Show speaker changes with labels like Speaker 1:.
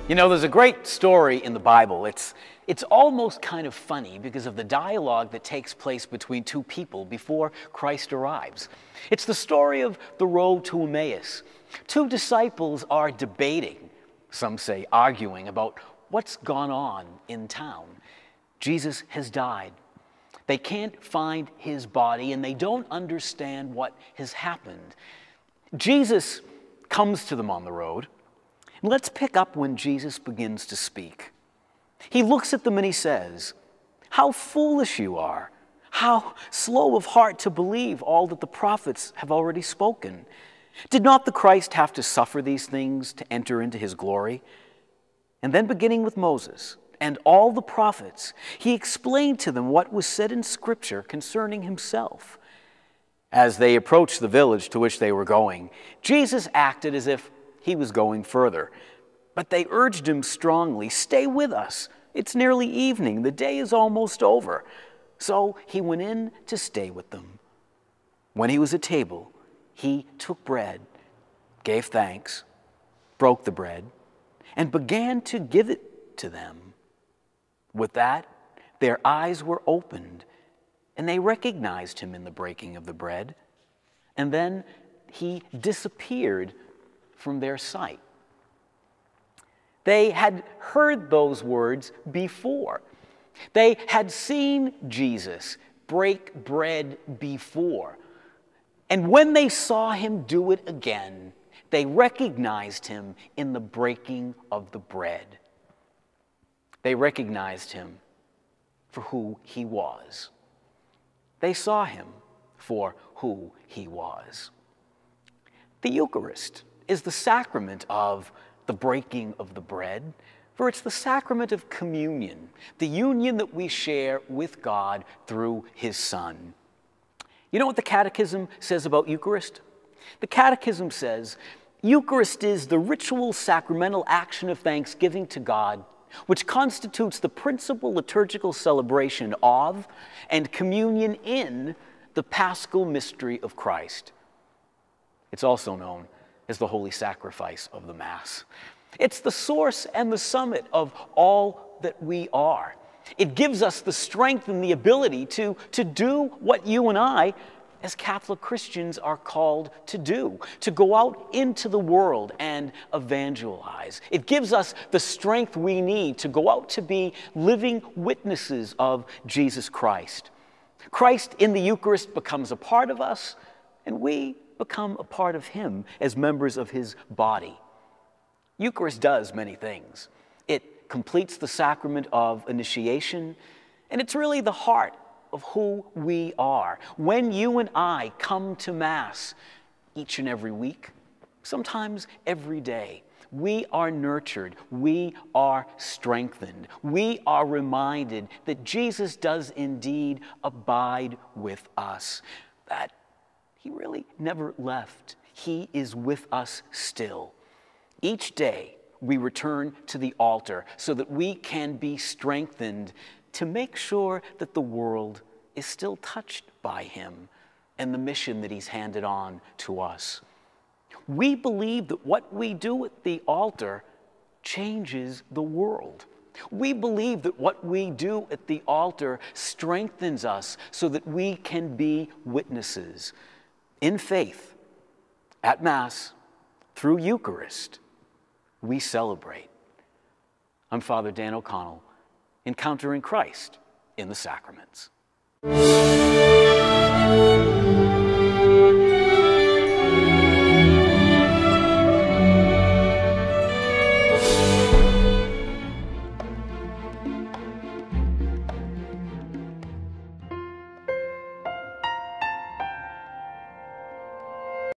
Speaker 1: You know, there's a great story in the Bible. It's almost kind of funny because of the dialogue that takes place between two people before Christ arrives. It's the story of the road to Emmaus. Two disciples are debating, some say arguing, about what's gone on in town. Jesus has died. They can't find his body and they don't understand what has happened. Jesus comes to them on the road. And let's pick up when Jesus begins to speak. He looks at them and he says, "How foolish you are! How slow of heart to believe all that the prophets have already spoken. Did not the Christ have to suffer these things to enter into his glory?" And then beginning with Moses and all the prophets, he explained to them what was said in Scripture concerning himself. As they approached the village to which they were going, Jesus acted as if he was going further. But they urged him strongly, "Stay with us. It's nearly evening. The day is almost over." So he went in to stay with them. When he was at table, he took bread, gave thanks, broke the bread, and began to give it to them. With that, their eyes were opened, and they recognized him in the breaking of the bread. And then he disappeared from their sight. They had heard those words before. They had seen Jesus break bread before. And when they saw him do it again, they recognized him in the breaking of the bread. They recognized him for who he was. They saw him for who he was. The Eucharist is the sacrament of the breaking of the bread, for it's the sacrament of communion, the union that we share with God through his Son. You know what the Catechism says about Eucharist? The Catechism says, "Eucharist is the ritual sacramental action of thanksgiving to God, which constitutes the principal liturgical celebration of and communion in the Paschal mystery of Christ." It's also known as the holy sacrifice of the Mass. It's the source and the summit of all that we are. It gives us the strength and the ability to do what you and I, as Catholic Christians, are called to do, to go out into the world and evangelize. It gives us the strength we need to go out to be living witnesses of Jesus Christ. Christ in the Eucharist becomes a part of us, and we become a part of him as members of his body. Eucharist does many things. It completes the sacrament of initiation, and it's really the heart of who we are. When you and I come to Mass each and every week, sometimes every day, we are nurtured, we are strengthened, we are reminded that Jesus does indeed abide with us, that he really never left. He is with us still. Each day, we return to the altar so that we can be strengthened to make sure that the world is still touched by him and the mission that he's handed on to us. We believe that what we do at the altar changes the world. We believe that what we do at the altar strengthens us so that we can be witnesses. In faith, at Mass, through Eucharist, we celebrate. I'm Father Dan O'Connell, encountering Christ in the sacraments.